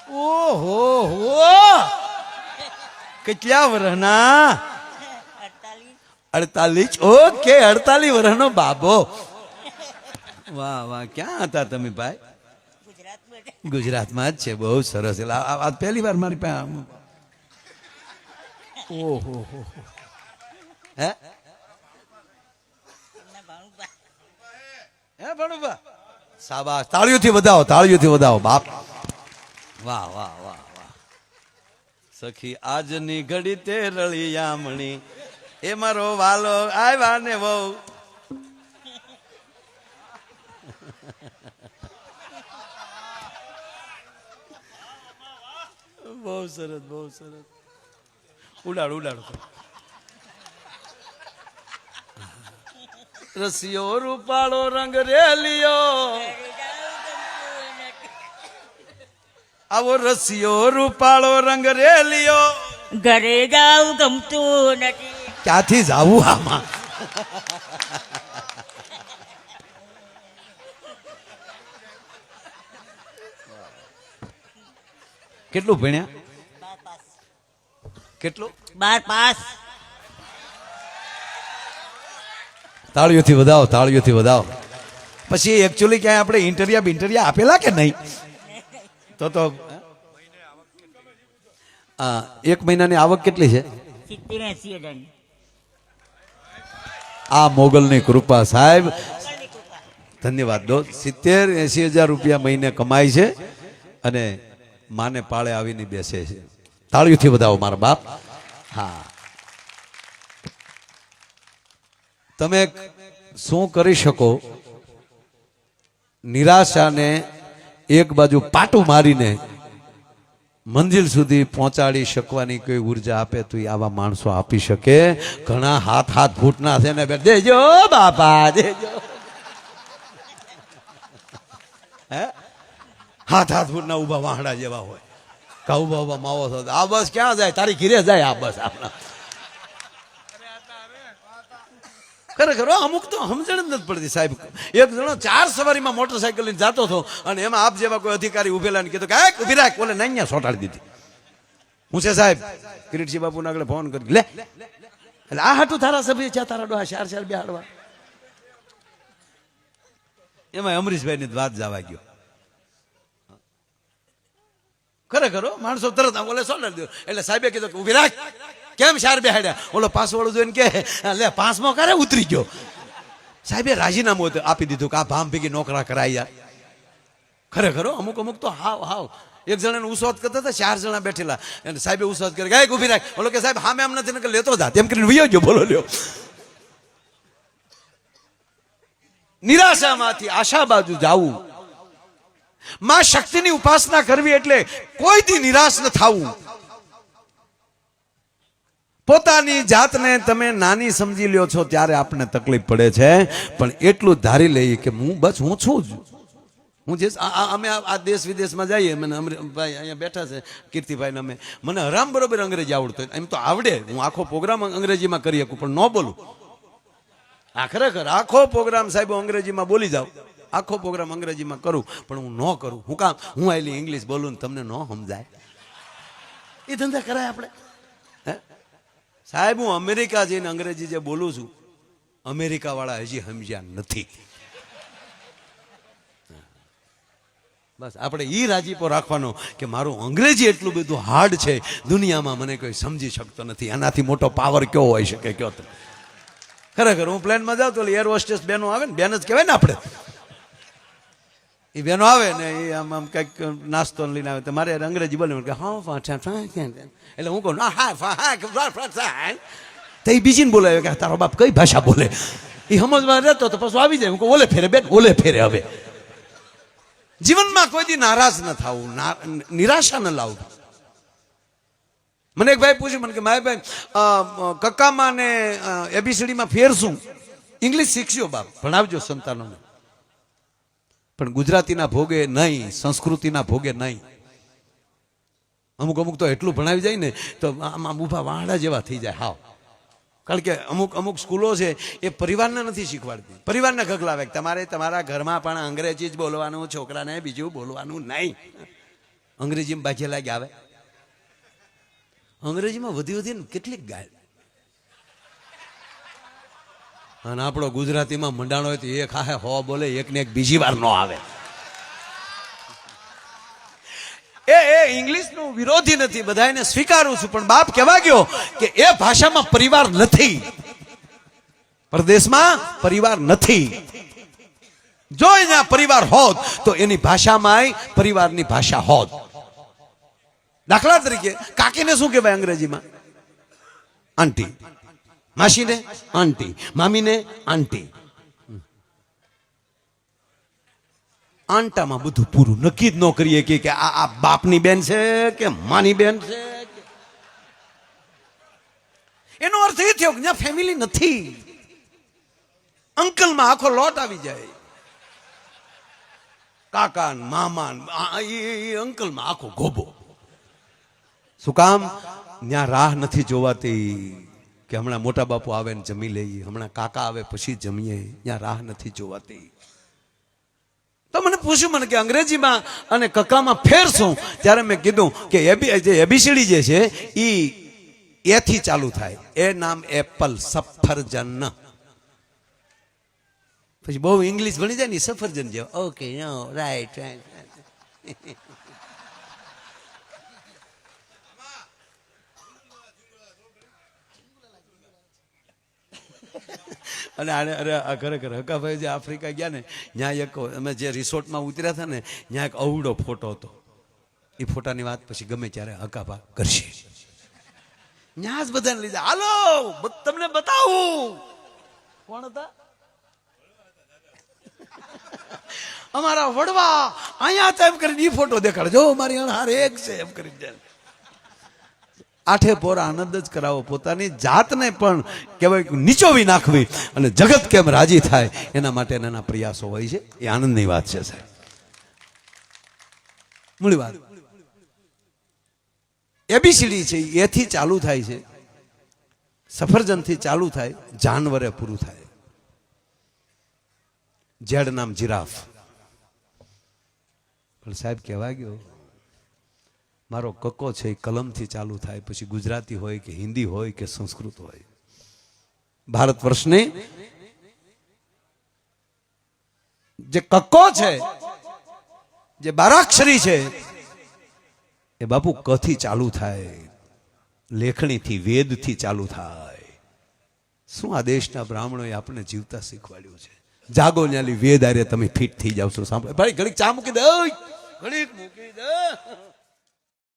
ઓહો હો, કેટલા વર્ષના? 48. ઓકે, 48 વર્ષનો બાબો. વાહ વાહ, ક્યાં હતા તમે ભાઈ? ગુજરાતમાં જ છે. બહુ સરસ. એટલે આ પહેલી વાર મારી પાસે. ઓહો હો, હે હે ભણુભા, શાબાશ. તાળીઓથી વધાવો, તાળીઓથી વધાવો બાપ. વાહ વાહ વાહ વાહ. સખી આજની ઘડી તે રળિયામણી, એ મારો વાલો આવ્યા ને વહુ. બહુ સરસ, બહુ સરસ. ઉડાડ ઉડાડ. રસિયો રૂપાળો રંગ રેલિયો, આવો રસિયો રૂપાળો રંગ રેલિયો. ઘરે જાવ ગમતું નથી. ક્યાંથી જાવું આમાં? કેટલું ભણ્યા? કેટલું? 12 પાસ. તાળીઓથી વધાવો, તાળીઓથી વધાવો. પછી એકચ્યુઅલી ક્યાંય આપણે ઇન્ટરિયા આપેલા કે નહીં? તો એક મહિનાની આવક કેટલી છે? 70-80 હજાર. આ મોગલની કૃપા સાહેબ, ધન્યવાદ દો. 70-80 હજાર રૂપિયા મહિને કમાય છે અને માને પાળે આવીને બેસે છે. તાળીઓથી વધાવો મારા બાપ. હા, તમે શું કરી શકો? નિરાશાને એક બાજુ પાટું મારીને મંજિલ સુધી પહોંચાડી શકવાની કોઈ ઉર્જા આપે તો આવા માણસો આપી શકે. ઘણા હાથ ઘૂંટના છે ને, દેજો બાપા દેજો. હે, હાથ ઘૂંટના ઉભા વાહડા જેવા હોય, કા ઉભા ઉભા માવો થતો. આ બસ ક્યાં જાય? તારી ઘીરે જાય આ બસ. આપણા ખરેખર અમુક તો સમજણ જ નથી પડતી સાહેબ. એક જણો 4 સવારીમાં મોટરસાયકલ લઈને જતો હતો અને એમાં આપ જેવા કોઈ અધિકારી ઉભેલા ને કીધું કે ઉભી રાખ, બોલે નહીં સોટાડી દીધી. હું છે સાહેબ, કિરીટસિંહ બાપુના આગળ ફોન કરી લે, એટલે આ હાટું ધારાસભ્ય છે તારા ડોહા 4 બેહાડવા. એમાં અમરીશભાઈ ની વાત જવા ગયો. ખરેખર માણસો તરત બોલે સોટાડી દો. એટલે સાહેબે કીધું કે ઉભી રાખ, કેમ 4 બેહાડ્યા? ઓલો પાસવાળો જોઈને કે લે 5મો કરે ઉતરી ગયો. સાહેબે રાજીનામું આપી દીધું કે આ ભામ ભેગી નોકરા કરાય યાર. ખરેખર અમુક તો હાવ એક જણાને ઉસવાદ કરતા હતા, 4 જણા બેઠેલા અને સાહેબે ઉસવાદ કરી ગાય ઉભી રાખ. ઓલો કે સાહેબ હામે આમ નથી ને લેતો જા, તેમ કરીને વયો ગયો. બોલો લ્યો, નિરાશામાંથી આશા બાજુ જાવું. માં શક્તિની ઉપાસના કરવી એટલે કોઈ દી નિરાશ ન થવું. પોતાની જાતને તમે નાની સમજી લ્યો છો ત્યારે આપણને તકલીફ પડે છે, પણ એટલું ધારી લઈએ કે હું છું જ. હું જે અમે આ દેશ વિદેશમાં જઈએ, મને ભાઈ અહીંયા બેઠા છે કીર્તિભાઈ ને, મને હરામ બરોબર અંગ્રેજી આવડતું. એમ તો આવડે, હું આખો પ્રોગ્રામ અંગ્રેજીમાં કરી શકું પણ ન બોલું. આ ખરેખર આખો પ્રોગ્રામ સાહેબ અંગ્રેજીમાં બોલી જાઉં, આખો પ્રોગ્રામ અંગ્રેજીમાં કરું, પણ હું ન કરું. હું કામ? હું આટલી ઇંગ્લિશ બોલું ને તમને ન સમજાય. એ ધંધા કરાય આપણે? સાહેબ હું અમેરિકા જઈને અંગ્રેજી જે બોલું છું, અમેરિકા વાળા હજી સમજ્યા નથી. બસ આપણે ઈ રાજીપો રાખવાનો કે મારું અંગ્રેજી એટલું બધું હાર્ડ છે, દુનિયામાં મને કોઈ સમજી શકતો નથી. આનાથી મોટો પાવર કયો હોઈ શકે? કયો તમે? ખરેખર હું પ્લેનમાં જાઉં તો એર હોસ્ટેસ બહેનો આવે ને, બેન જ કહેવાય ને આપણે, એ બહેનો આવે ને એ આમ કંઈક નાસ્તો લઈને આવે તો મારે અંગ્રેજી બોલે કે હા, એટલે હું કહું હા, તો એ બીજીને બોલાવે કે તારો બાપ કઈ ભાષા બોલે. એ સમજવા રહેતો તો પછી આવી જાય. હું કહું ઓલે ફેરે બેન, ઓલે ફેરે. હવે જીવનમાં કોઈ દી નારાજ ન થવું, નિરાશા ન લાવવું. મને એક ભાઈ પૂછ્યું મને કે માય ભાઈ કક્કામાં ને એબીસીડીમાં ફેર શું? ઇંગ્લિશ શીખજો બાપ, ભણાવજો સંતાનોને, પણ ગુજરાતીના ભોગે નહીં, સંસ્કૃતિના ભોગે નહીં. અમુક તો એટલું ભણાવી જાય ને તો આમાં ઊભા વાહડા જેવા થઈ જાય. હાવ કારણ કે અમુક સ્કૂલો છે એ પરિવારને નથી શીખવાડતી, પરિવારને ગગલાવે તમારે તમારા ઘરમાં પણ અંગ્રેજી જ બોલવાનું, છોકરાને બીજું બોલવાનું નહીં. અંગ્રેજીમાં બાજે લાગે આવે. અંગ્રેજીમાં વધી વધીને કેટલીક ગાય, અને આપણો ગુજરાતીમાં મંડાણો હોય તો એક હાહે હો બોલે, એકને એક બીજી વાર નો આવે. એ ઇંગ્લિશનો વિરોધી નથી, બધાને સ્વીકારું છું, પણ બાપ કહેવા ગયો કે એ ભાષામાં પરિવાર નથી, પરદેશમાં પરિવાર નથી. જો અહીંયા પરિવાર હોત તો એની ભાષામાં પરિવારની ભાષા હોત. દાખલા તરીકે કાકીને શું કહેવાય અંગ્રેજીમાં? આંટી. માસીને આંટી, મામીને આંટી. આંટામાં બધું પૂરું, નક્કી જ ન કરીએ કે આ બાપની બેન છે કે માની બેન છે. એનો અર્થ એ થયો કે ત્યાં ફેમિલી નથી. અંકલમાં આખો લોટ આવી જાય, કાકા મામા અંકલમાં આખો ગોબો. શું કામ? ત્યાં રાહ નથી જોવાતી કે હમણાં મોટા બાપુ આવે ને જમી લઈએ, હમણાં કાકા આવે પછી જમીએ. ત્યાં રાહ નથી જોવાતી. તો મને પૂછ્યું મને કે અંગ્રેજીમાં અને કકામાં ફેર શું? ત્યારે મેં કીધું કે એબીસીડી જે છે એ એથી ચાલુ થાય. એ નામ એપલ, સફરજન. પછી બહુ ઇંગ્લિશ ભણી જાય ને સફરજન જેવો. Okay, right right. અને અરે આ ખરેખર હકાભાઈ જે આફ્રિકા ગયા ને, ત્યાં એક અમે જે રિસોર્ટમાં ઉતર્યા હતા ને, ત્યાં એક અવડો ફોટો હતો. એ ફોટાની વાત પછી ગમે ત્યારે હકાભા કરશે. ત્યાં જ બધાને લીધા. હાલો તમને બતાવું કોણ હતા અમારા વડવા. અહીંયા તો એમ કરીને એ ફોટો દેખાડે, જો મારી હાર એક છે એમ કરીને. આઠે પોરા આનંદ જ કરાવો, પોતાની જાતને પણ કહેવાય નીચોવી નાખવી અને જગત કેમ રાજી થાય એના માટે એના પ્રયાસો હોય છે. એ આનંદની વાત છે સાહેબ. મૂળ વાત એબીસીડી છે, એથી ચાલુ થાય છે, સફરજનથી ચાલુ થાય, જાનવરે પૂરું થાય. ઝેડ નામ જીરાફ. પણ સાહેબ કહેવા ગયો મારો કક્કો છે એ કલમથી ચાલુ થાય, પછી ગુજરાતી હોય કે હિન્દી હોય કે સંસ્કૃત હોય. ભારત વર્ષની જે કક્કો છે, જે બારાક્ષરી છે, એ બાપુ કથી ચાલુ થાય, લેખણીથી વેદથી ચાલુ થાય. શું આ દેશના બ્રાહ્મણોએ આપણને જીવતા શીખવાડ્યું છે. જાગો ન્યાલી વેદ આરે તમે ફિટ થઈ જાવ છો. સાંભળો ભાઈ, ઘડીક ચા મૂકી દે, ઘડીક મૂકી દે.